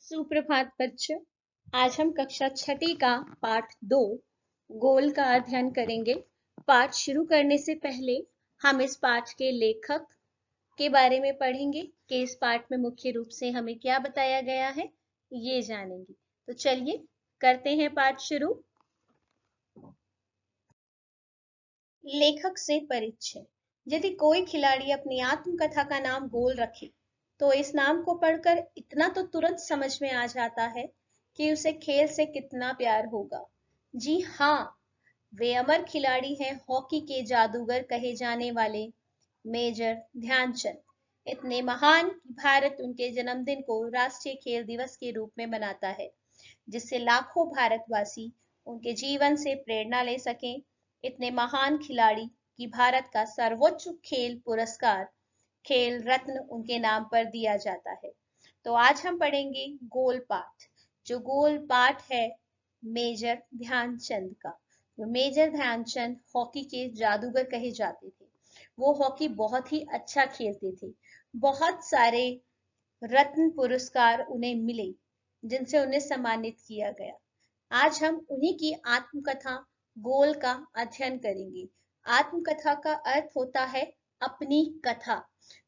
सुप्रभात बच्चों। आज हम कक्षा छठी का पाठ 2 गोल का अध्ययन करेंगे। पाठ शुरू करने से पहले हम इस पाठ के लेखक के बारे में पढ़ेंगे कि इस पाठ में मुख्य रूप से हमें क्या बताया गया है, ये जानेंगे। तो चलिए करते हैं पाठ शुरू। लेखक से परिचय। यदि कोई खिलाड़ी अपनी आत्मकथा का नाम गोल रखे तो इस नाम को पढ़कर इतना तो तुरंत समझ में आ जाता है कि उसे खेल से कितना प्यार होगा। जी हाँ, वे अमर खिलाड़ी हैं, हॉकी के जादूगर कहे जाने वाले मेजर ध्यानचंद। इतने महान कि भारत उनके जन्मदिन को राष्ट्रीय खेल दिवस के रूप में मनाता है, जिससे लाखों भारतवासी उनके जीवन से प्रेरणा ले सकें। इतने महान खिलाड़ी कि भारत का सर्वोच्च खेल पुरस्कार खेल रत्न उनके नाम पर दिया जाता है। तो आज हम पढ़ेंगे गोल पाठ। जो गोल पाठ है मेजर ध्यानचंद का। मेजर ध्यानचंद हॉकी के जादूगर कहे जाते थे। वो हॉकी बहुत ही अच्छा खेलते थे। बहुत सारे रत्न पुरस्कार उन्हें मिले, जिनसे उन्हें सम्मानित किया गया। आज हम उन्हीं की आत्मकथा गोल का अध्ययन करेंगे। आत्मकथा का अर्थ होता है अपनी कथा,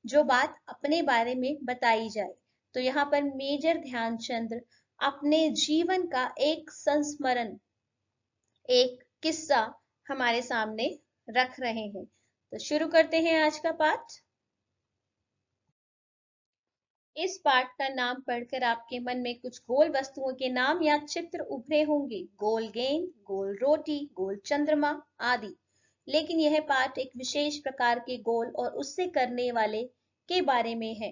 जो बात अपने बारे में बताई जाए। तो यहाँ पर मेजर ध्यानचंद अपने जीवन का एक संस्मरण, एक किस्सा हमारे सामने रख रहे हैं। तो शुरू करते हैं आज का पाठ। इस पाठ का नाम पढ़कर आपके मन में कुछ गोल वस्तुओं के नाम या चित्र उभरे होंगे। गोल गेंद, गोल रोटी, गोल चंद्रमा आदि। लेकिन यह पाठ एक विशेष प्रकार के गोल और उससे करने वाले के बारे में है।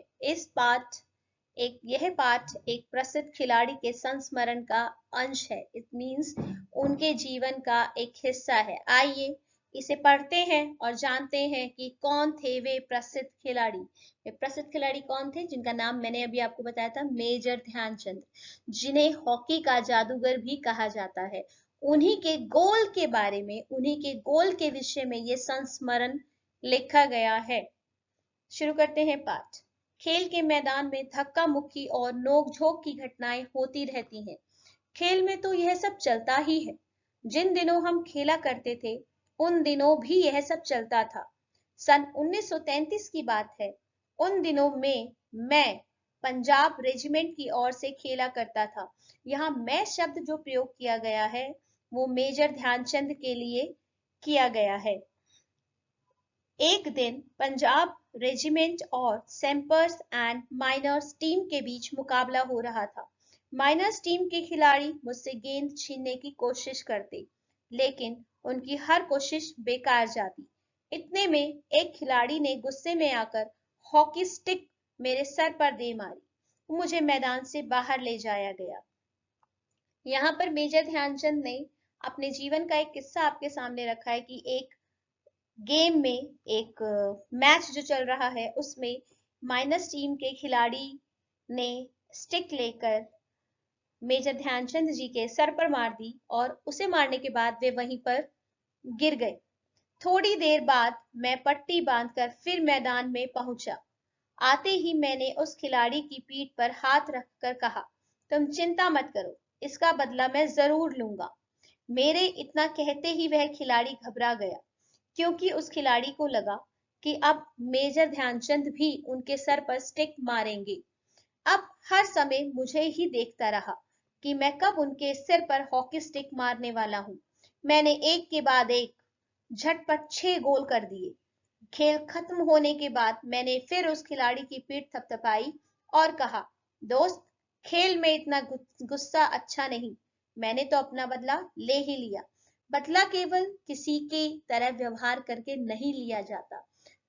यह पाठ एक प्रसिद्ध खिलाड़ी के संस्मरण का अंश है। इट मीन्स उनके जीवन का एक हिस्सा है। आइए इसे पढ़ते हैं और जानते हैं कि कौन थे वे प्रसिद्ध खिलाड़ी। वे प्रसिद्ध खिलाड़ी कौन थे जिनका नाम मैंने अभी आपको बताया था, मेजर ध्यानचंद, जिन्हें हॉकी का जादूगर भी कहा जाता है। उन्हीं के गोल के बारे में, उन्हीं के गोल के विषय में ये संस्मरण लिखा गया है। शुरू करते हैं पाठ। खेल के मैदान में धक्का मुक्की और नोक-झोंक की घटनाएं होती रहती हैं। खेल में तो यह सब चलता ही है। जिन दिनों हम खेला करते थे उन दिनों भी यह सब चलता था। सन 1933 की बात है। उन दिनों में मैं पंजाब रेजिमेंट की ओर से खेला करता था। यहाँ मैं शब्द जो प्रयोग किया गया है वो मेजर ध्यानचंद के लिए किया गया है। एक दिन पंजाब रेजिमेंट और सैंपर्स एंड माइनर्स टीम के बीच मुकाबला हो रहा था। माइनर्स टीम के खिलाड़ी मुझसे गेंद छीनने की कोशिश करते, लेकिन उनकी हर कोशिश बेकार जाती। इतने में एक खिलाड़ी ने गुस्से में आकर हॉकी स्टिक मेरे सर पर दे मारी। मुझे मैदान से बाहर ले जाया गया। यहाँ पर मेजर ध्यानचंद ने अपने जीवन का एक किस्सा आपके सामने रखा है कि एक गेम में, एक मैच जो चल रहा है उसमें माइनस टीम के खिलाड़ी ने स्टिक लेकर मेजर ध्यानचंद जी के सर पर मार दी और उसे मारने के बाद वे वहीं पर गिर गए। थोड़ी देर बाद मैं पट्टी बांधकर फिर मैदान में पहुंचा। आते ही मैंने उस खिलाड़ी की पीठ पर हाथ रखकर कहा, तुम चिंता मत करो, इसका बदला मैं जरूर लूंगा। मेरे इतना कहते ही वह खिलाड़ी घबरा गया, क्योंकि उस खिलाड़ी को लगा कि अब मेजर ध्यानचंद भी उनके सर पर स्टिक मारेंगे। अब हर समय मुझे ही देखता रहा कि मैं कब उनके सिर पर हॉकी स्टिक मारने वाला हूं। मैंने एक के बाद एक झटपट 6 गोल कर दिए। खेल खत्म होने के बाद मैंने फिर उस खिलाड़ी की पीठ थपथपाई और कहा, दोस्त, खेल में इतना गुस्सा अच्छा नहीं। मैंने तो अपना बदला ले ही लिया। बदला केवल किसी की तरह व्यवहार करके नहीं लिया जाता।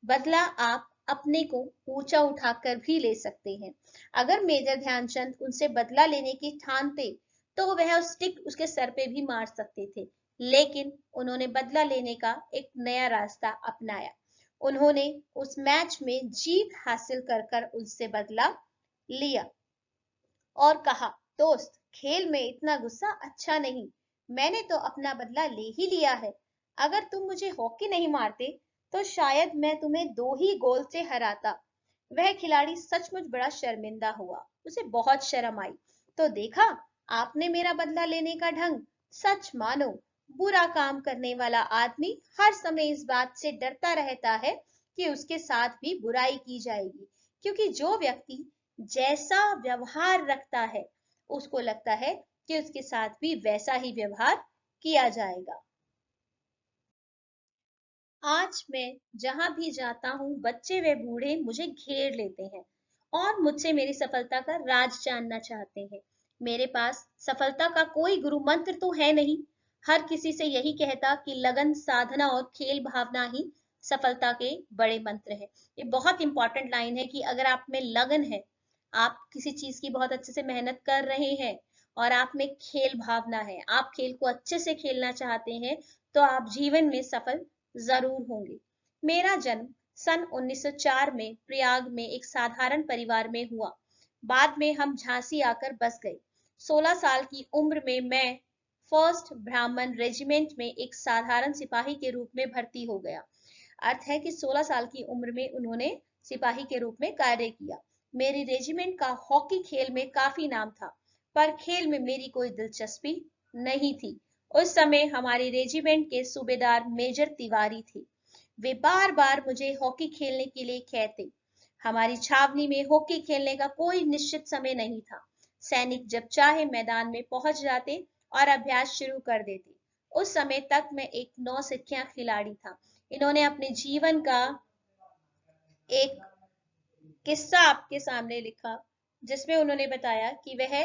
बदला आप अपने को ऊंचा उठाकर भी ले सकते हैं। अगर मेजर ध्यानचंद उनसे बदला लेने की ठानते तो वह उस स्टिक उसके सर पे भी मार सकते थे, लेकिन उन्होंने बदला लेने का एक नया रास्ता अपनाया। उन्होंने उस मैच में जीत हासिल कर कर उससे बदला लिया और कहा, दोस्त, खेल में इतना गुस्सा अच्छा नहीं। मैंने तो अपना बदला ले ही लिया है। अगर तुम मुझे हॉकी नहीं मारते तो शायद मैं तुम्हें 2 ही गोल से हराता। वह खिलाड़ी सचमुच बड़ा शर्मिंदा हुआ। उसे बहुत शर्म आई। तो देखा आपने मेरा बदला लेने का ढंग। सच मानो बुरा काम करने वाला आदमी हर समय इस बात से डरता रहता है कि उसके साथ भी बुराई की जाएगी, क्योंकि जो व्यक्ति जैसा व्यवहार रखता है उसको लगता है कि उसके साथ भी वैसा ही व्यवहार किया जाएगा। आज मैं जहां भी जाता हूँ बच्चे व बूढ़े मुझे घेर लेते हैं और मुझसे मेरी सफलता का राज जानना चाहते हैं। मेरे पास सफलता का कोई गुरु मंत्र तो है नहीं। हर किसी से यही कहता कि लगन, साधना और खेल भावना ही सफलता के बड़े मंत्र है। ये बहुत इंपॉर्टेंट लाइन है कि अगर आप में लगन है, आप किसी चीज की बहुत अच्छे से मेहनत कर रहे हैं और आप में खेल भावना है, आप खेल को अच्छे से खेलना चाहते हैं, तो आप जीवन में सफल जरूर होंगे। मेरा जन्म सन 1904 में प्रयाग में एक साधारण परिवार में हुआ। बाद में हम झांसी आकर बस गए। 16 साल की उम्र में मैं फर्स्ट ब्राह्मण रेजिमेंट में एक साधारण सिपाही के रूप में भर्ती हो गया। अर्थ है कि 16 साल की उम्र में उन्होंने सिपाही के रूप में कार्य किया। मेरी रेजिमेंट का हॉकी खेल में काफी नाम था, पर खेल में मेरी कोई दिलचस्पी नहीं थी। उस समय हमारी रेजिमेंट के सूबेदार मेजर तिवारी थे। वे बार बार मुझे हॉकी खेलने के लिए कहते। हमारी छावनी में हॉकी खेलने का कोई निश्चित समय नहीं था। सैनिक जब चाहे मैदान में पहुंच जाते और अभ्यास शुरू कर देते। उस समय तक मैं एक नौसिखिया खिलाड़ी था। इन्होंने अपने जीवन का एक किस्सा आपके सामने लिखा, जिसमें उन्होंने बताया कि वह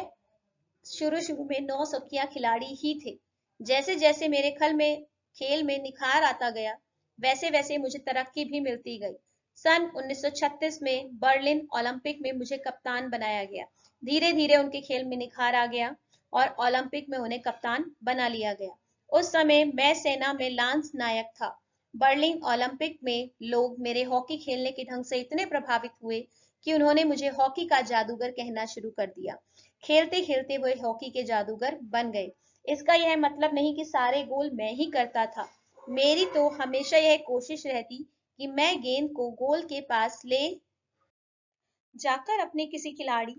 शुरू शुरू में नौसिखिया खिलाड़ी ही थे। जैसे जैसे मेरे खेल में निखार आता गया, वैसे वैसे मुझे तरक्की भी मिलती गई। सन 1936 में बर्लिन ओलंपिक में मुझे कप्तान बनाया गया। धीरे धीरे उनके खेल में निखार आ गया और ओलंपिक में उन्हें कप्तान बना लिया गया। उस समय मैं सेना में लांस नायक था। बर्लिन ओलंपिक में लोग मेरे हॉकी खेलने के ढंग से इतने प्रभावित हुए कि उन्होंने मुझे हॉकी का जादूगर कहना शुरू कर दिया। खेलते खेलते वो हॉकी के जादूगर बन गए। इसका यह मतलब नहीं कि सारे गोल मैं ही करता था। मेरी तो हमेशा यह कोशिश रहती कि मैं गेंद को गोल के पास ले जाकर अपने किसी खिलाड़ी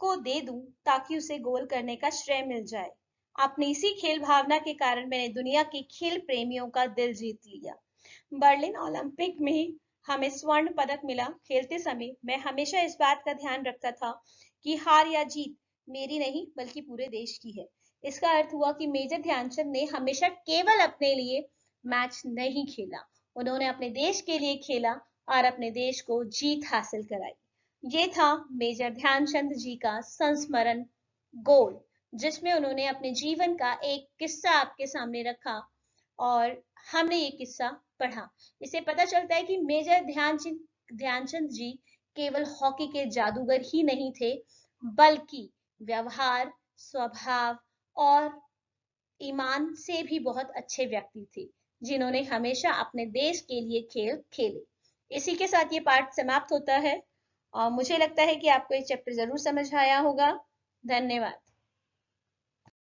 को दे दूं, ताकि उसे गोल करने का श्रेय मिल जाए। अपनी इसी खेल भावना के कारण मैंने दुनिया के खेल प्रेमियों का दिल जीत लिया। बर्लिन ओलंपिक में हमें स्वर्ण पदक मिला। खेलते समय मैं हमेशा इस बात का ध्यान रखता था कि हार या जीत मेरी नहीं बल्कि पूरे देश की है। इसका अर्थ हुआ कि मेजर ध्यानचंद ने हमेशा केवल अपने लिए मैच नहीं खेला, उन्होंने अपने देश के लिए खेला और अपने देश को जीत हासिल कराई। ये था मेजर ध्यानचंद जी का संस्मरण गोल, जिसमें उन्होंने अपने जीवन का एक किस्सा आपके सामने रखा और हमने ये किस्सा पढ़ा। इससे पता चलता है कि मेजर ध्यानचंद जी केवल हॉकी के जादूगर ही नहीं थे, बल्कि व्यवहार, स्वभाव और ईमान से भी बहुत अच्छे व्यक्ति थे, जिन्होंने हमेशा अपने देश के लिए खेल खेले। इसी के साथ ये पाठ समाप्त होता है और मुझे लगता है कि आपको ये चैप्टर जरूर समझ आया होगा। धन्यवाद।